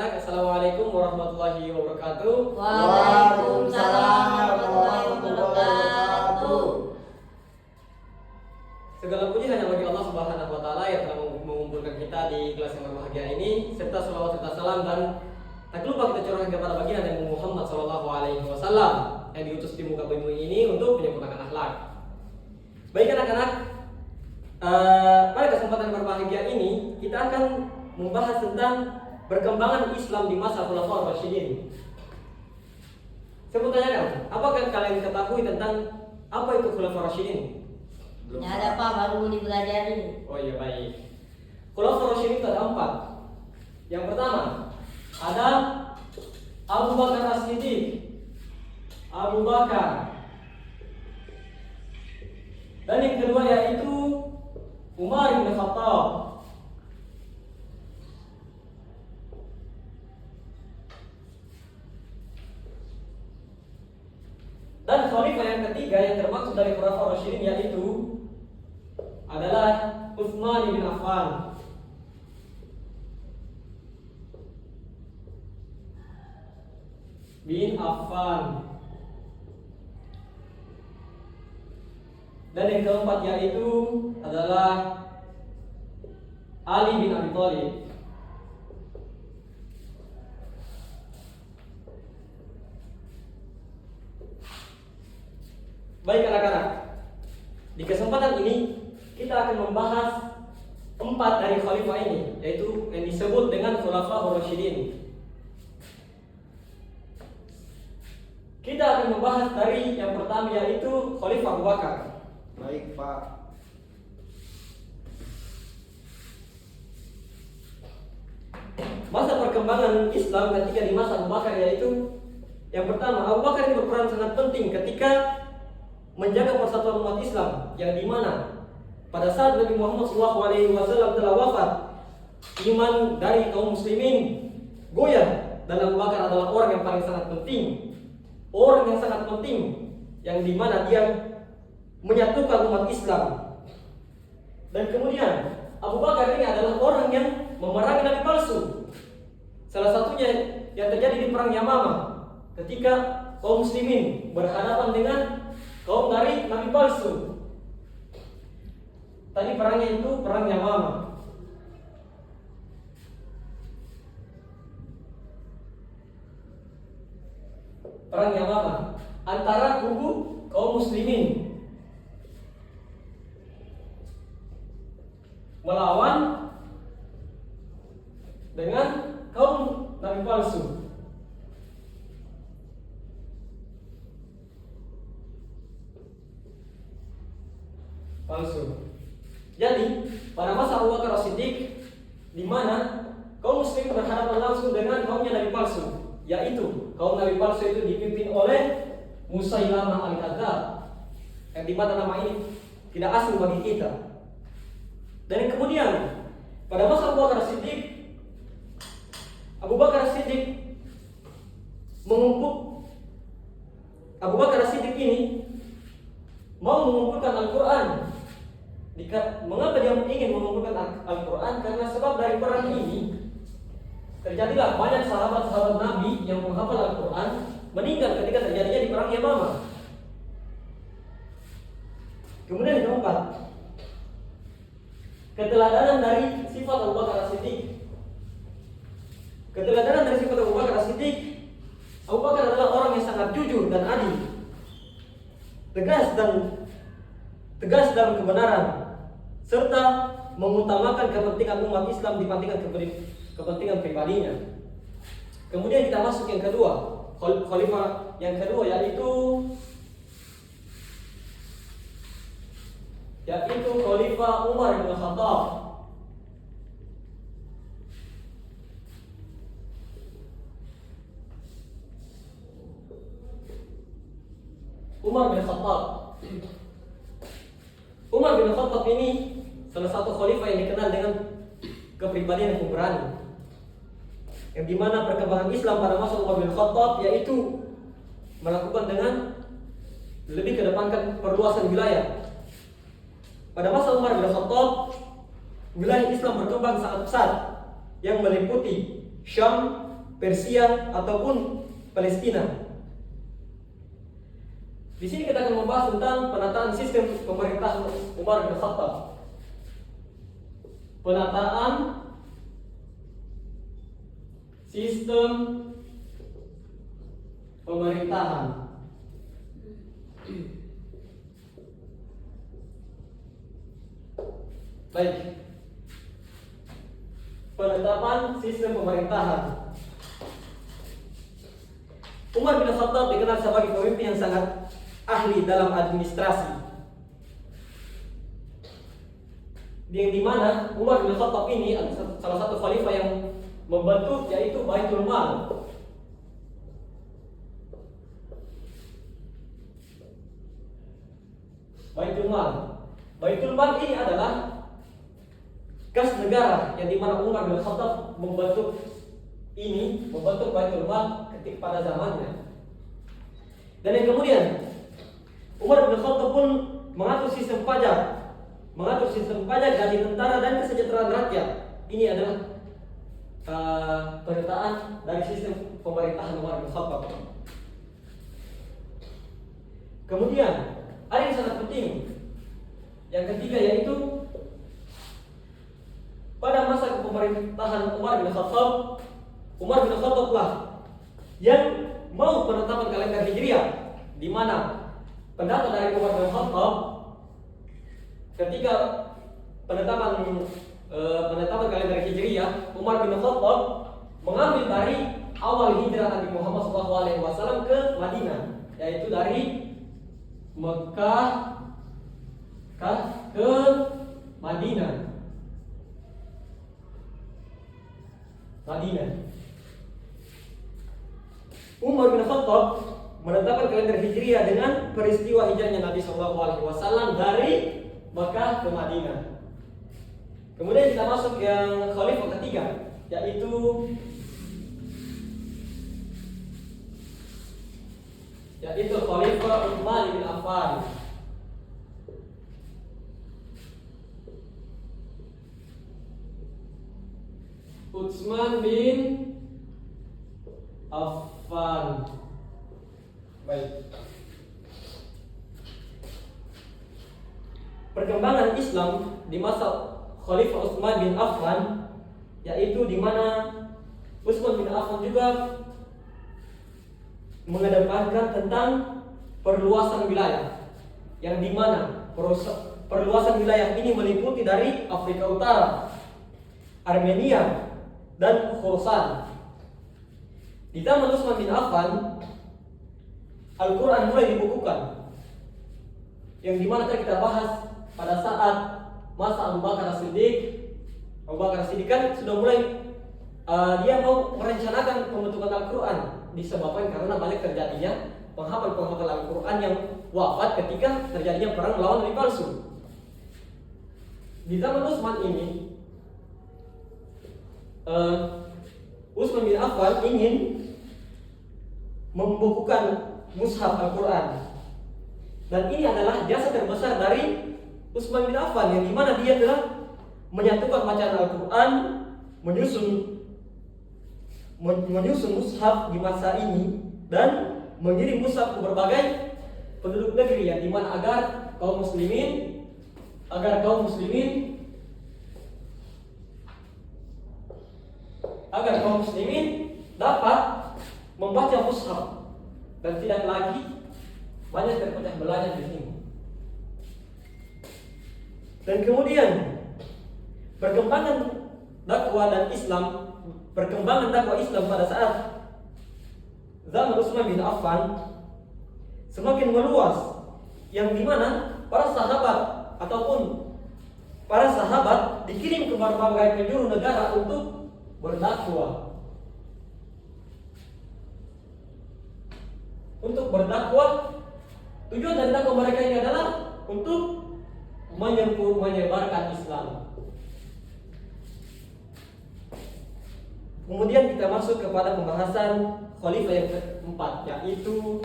anak-anak, Assalamualaikum warahmatullahi wabarakatuh. Waalaikumsalam warahmatullahi wabarakatuh. Segala puji hanya bagi Allah Subhanahu wa taala yang telah mengumpulkan kita di kelas yang berbahagia ini, serta selawat serta salam dan tak lupa kita curahkan kepada baginda Nabi Muhammad sallallahu alaihi wasallam yang diutus di muka bumi ini untuk menyempurnakan akhlak. Baik anak-anak, pada kesempatan berbahagia ini kita akan membahas tentang perkembangan Islam di masa Khulafaur Rasyidin. Saya mau tanyakan, apakah kalian ketahui tentang apa itu Khulafaur Rasyidin? Tidak ada apa, baru dipelajari. Oh iya, baik. Khulafaur Rasyidin itu ada 4. Yang pertama ada Abu Bakar As-Siddiq, Abu Bakar. Dan yang kedua yaitu Umar bin Khattab. Dan khalifah yang ketiga yang termasuk dari Khulafaur Rasyidin yaitu adalah Utsman bin Affan. Dan yang keempat yaitu adalah Ali bin Abi Thalib. Baik anak-anak, di kesempatan ini kita akan membahas 4 dari khalifah ini, yaitu yang disebut dengan Khulafaur Rasyidin. Kita akan membahas dari yang pertama yaitu Khalifah Abu Bakar. Baik, Pak. Masa perkembangan Islam ketika di masa Abu Bakar yaitu yang pertama, Abu Bakar ini berperan sangat penting ketika menjaga persatuan umat Islam, yang dimana pada saat Nabi Muhammad SAW telah wafat, iman dari kaum muslimin goyah, dan Abu Bakar adalah orang yang paling sangat penting, orang yang sangat penting, yang dimana dia menyatukan umat Islam. Dan kemudian Abu Bakar ini adalah orang yang memerangi nabi palsu. Salah satunya yang terjadi di perang Yamamah, ketika kaum muslimin berhadapan dengan kaum dari nabi palsu. Tadi perangnya itu perang Yamamah. Perang Yamamah antara kubu kaum muslimin melawan dengan kaum nabi palsu. Jadi pada masa Abu Bakar As-Siddiq, di mana kaum muslim berhadapan langsung dengan kaumnya nabi palsu, yaitu kaum nabi palsu itu dipimpin oleh Musailamah Al-Kadzdzab, yang di mana nama ini tidak asing bagi kita. Dan kemudian pada masa Abu Bakar As-Siddiq, Abu Bakar As-Siddiq Abu Bakar As-Siddiq ini mau mengumpulkan Al-Quran. Mengapa dia ingin mengumpulkan Al-Quran? Karena sebab dari perang ini terjadilah banyak sahabat-sahabat Nabi yang menghafal Al-Quran meninggal ketika terjadinya di perang Yamamah. Kemudian yang keempat, keteladanan dari sifat Abu Bakar As-Siddiq. Keteladanan dari sifat Abu Bakar As-Siddiq, Abu Bakar adalah orang yang sangat jujur dan adil, tegas dalam kebenaran, serta mengutamakan kepentingan umat Islam dibandingkan kepentingan pribadinya. Kemudian kita masuk yang kedua, khalifah yang kedua yaitu Khalifah Umar bin Khattab. Umar bin Khattab ini salah satu khalifah yang dikenal dengan kepribadian yang pemberani, yang dimana perkembangan Islam pada masa Umar bin Khattab yaitu melakukan dengan lebih kedepankan perluasan wilayah. Pada masa Umar bin Khattab, wilayah Islam berkembang sangat pesat yang meliputi Syam, Persia ataupun Palestina. Di sini kita akan membahas tentang penataan sistem pemerintahan Umar bin Khattab. Penataan sistem pemerintahan. Baik. Penetapan sistem pemerintahan. Umar bin Khattab dikenal sebagai pemimpin yang sangat ahli dalam administrasi. Yang dimana Umar bin Khattab ini adalah salah satu khalifah yang membentuk yaitu Baitul Mal. Baitul Mal. Baitul Mal ini adalah kas negara yang dimana Umar bin Khattab membentuk Baitul Mal ketika pada zamannya. Dan yang kemudian Umar bin Khattab pun mengatur sistem pajak gaji tentara dan kesejahteraan rakyat. Ini adalah penataan dari sistem pemerintahan Umar bin Khattab. Kemudian ada yang sangat penting. Yang ketiga yaitu pada masa kepemerintahan Umar bin Khattab lah yang mau penetapan kalender Hijriah, di mana pendapat dari Umar bin Khattab ketika penetapan kalender Hijriah, Umar bin Khattab mengambil dari awal hijrah Nabi Muhammad SAW ke Madinah, yaitu dari Mekah ke Madinah. Umar bin Khattab menetapkan kalender Hijriah dengan peristiwa hijrahnya Nabi SAW dari Mekah ke Madinah. Kemudian kita masuk yang khalifah ketiga, yaitu Khalifah Utsman bin Affan. Utsman bin Affan. Baik. Perkembangan Islam di masa Khalifah Utsman bin Affan, yaitu di mana Utsman bin Affan juga mengedepankan tentang perluasan wilayah, yang di mana perluasan wilayah ini meliputi dari Afrika Utara, Armenia, dan Khorasan. Di zaman Utsman bin Affan, Al-Quran mulai dibukukan, yang dimana kita bahas pada saat masa Abu Bakar As-Siddiq kan sudah mulai dia mau merencanakan pembentukan Al-Quran, disebabkan karena banyak terjadinya penghafal Al-Quran yang wafat ketika terjadinya perang melawan Nabi palsu. Di zaman Utsman ini, Utsman bin Affan ingin membukukan mushaf Al-Quran, dan ini adalah jasa terbesar dari Utsman bin Affan, yang dimana dia telah menyatukan bacaan Al-Quran, menyusun mushaf di masa ini, dan mengirim mushaf ke berbagai penduduk negeri, yang dimana agar kaum muslimin dapat membaca mushaf dan tidak lagi banyak terpecah belahnya di sini. Dan kemudian perkembangan dakwah Islam pada saat zaman Utsman bin Affan semakin meluas, yang dimana para sahabat dikirim ke berbagai penjuru negara untuk berdakwah. Tujuan dari dakwah mereka ini adalah untuk menyebarkan Islam. Kemudian kita masuk kepada pembahasan khalifah yang keempat, yaitu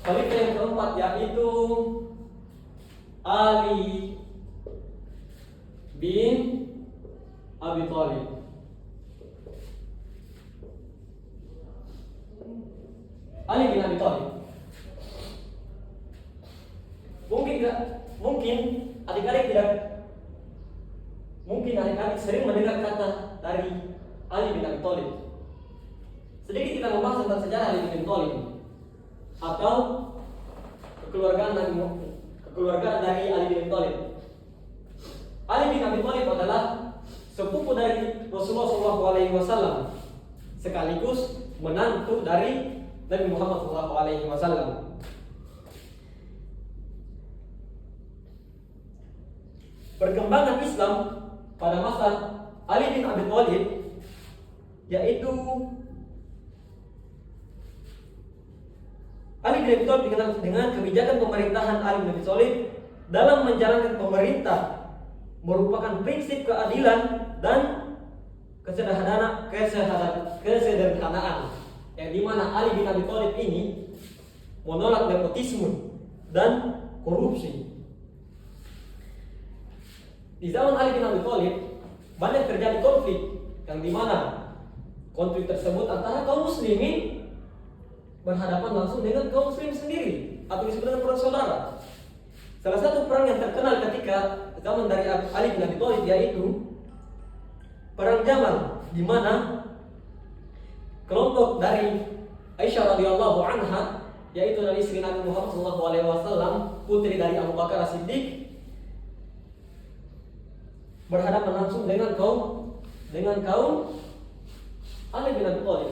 khalifah yang keempat yaitu Ali bin Abi Thalib. Ali bin Abi Thalib. Mungkin adik-adik sering mendengar kata dari Ali bin Abi Thalib. Sedikit kita membahas tentang sejarah Ali bin Abi Thalib atau kekeluargaan dari Ali bin Abi Thalib. Ali bin Abi Thalib adalah sepupu dari Rasulullah SAW sekaligus menantu dari Nabi Muhammad SAW. Perkembangan Islam pada masa Ali bin Abi Thalib yaitu Ali bin Abi Thalib dikenal dengan kebijakan pemerintahan Ali bin Abi Thalib dalam menjalankan pemerintah merupakan prinsip keadilan dan kesederhanaan yang dimana Ali bin Abi Thalib ini menolak nepotisme dan korupsi. Di zaman Ali bin Abi Thalib banyak terjadi konflik yang dimana konflik tersebut antara kaum muslimin berhadapan langsung dengan kaum muslim sendiri atau disebut dengan perang saudara. Salah satu perang yang terkenal ketika zaman dari Ali bin Abi Thalib yaitu perang Jamal, di mana kelompok dari Aisyah radhiyallahu anha yaitu dari istri Nabi Muhammad SAW, putri dari Abu Bakar As-Siddiq, berhadapan langsung dengan kaum Ali bin Abi Thalib.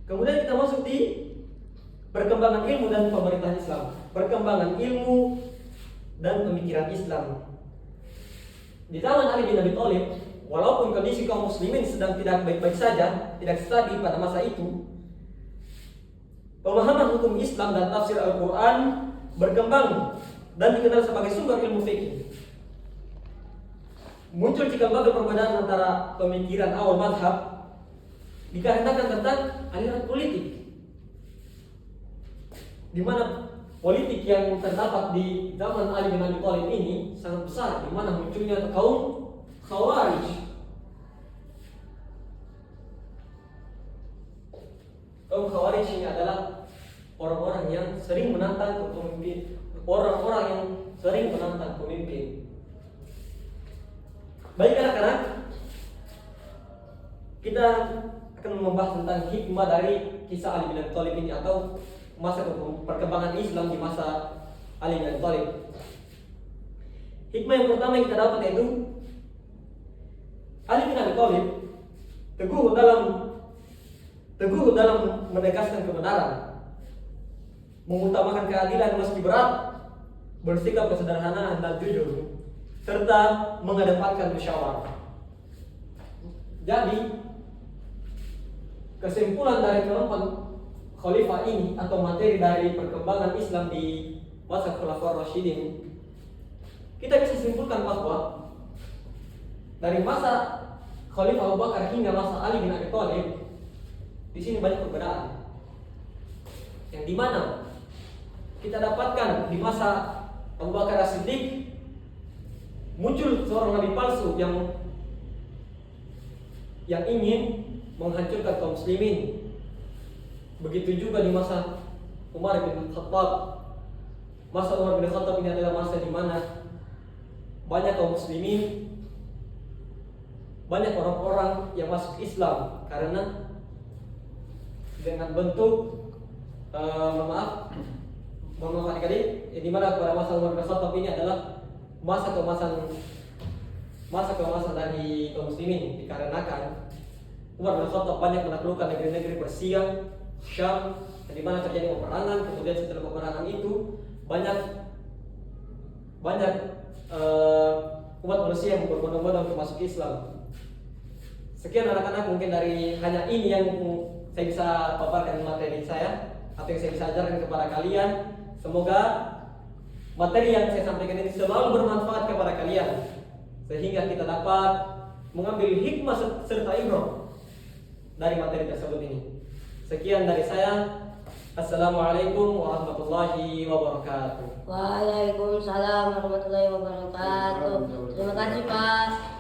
Kemudian kita masuk di perkembangan ilmu dan pemerintahan Islam. Perkembangan ilmu dan pemikiran Islam. Di zaman Ali bin Abi Thalib, walaupun kondisi kaum muslimin sedang tidak baik-baik saja, tidak stabil pada masa itu, pemahaman hukum Islam dan tafsir Al-Quran berkembang dan dikenal sebagai sumber ilmu fikih. Muncul cikal bakal perbedaan antara pemikiran awal mazhab dikarenakan tentang aliran politik, di mana politik yang terdapat di zaman Ali bin Abi Thalib ini sangat besar, di mana munculnya kaum Khawarij. Kaum Khawarij ini adalah orang-orang yang sering menantang pemimpin, orang-orang yang sering menantang pemimpin. Baik anak-anak, kita akan membahas tentang hikmah dari kisah Ali bin Abi Thalib ini atau masa perkembangan Islam di masa Ali bin Abi Thalib. Hikmah yang pertama yang kita dapat yaitu Ali bin Abi Thalib teguh dalam menegaskan kebenaran, mengutamakan keadilan meski berat, bersikap kesederhanaan dan jujur, serta mengedepankan musyawarah. Jadi, kesimpulan dari keempat khalifah ini atau materi dari perkembangan Islam di masa Khulafaur Rasyidin, kita bisa simpulkan bahwa dari masa Khalifah Abu Bakar hingga masa Ali bin Abi Thalib, di sini banyak perbedaan. Yang dimana kita dapatkan di masa Abu Bakar As-Siddiq muncul seorang nabi palsu yang ingin menghancurkan kaum muslimin. Begitu juga di masa Umar bin Khattab. Masa Umar bin Khattab ini adalah masa di mana banyak kaum muslimin, banyak orang-orang yang masuk Islam karena dengan bentuk mohon maaf adik-adik, di mana pada masa Umar bin Khattab ini adalah masa keemasan dari kaum muslimin, dikarenakan Umar bin Khattab banyak menaklukkan negeri-negeri Persia, Syam, di mana terjadi peperangan. Kemudian setelah peperangan itu banyak umat manusia yang berbondong-bondong untuk masuk Islam. Sekian anak-anak, mungkin dari hanya ini yang saya bisa paparkan materi saya atau yang saya bisa ajarkan kepada kalian. Semoga materi yang saya sampaikan ini selalu bermanfaat kepada kalian, sehingga kita dapat mengambil hikmah serta ibrah dari materi tersebut ini. Sekian dari saya. Assalamualaikum warahmatullahi wabarakatuh. Waalaikumsalam warahmatullahi wabarakatuh. Terima kasih Pak.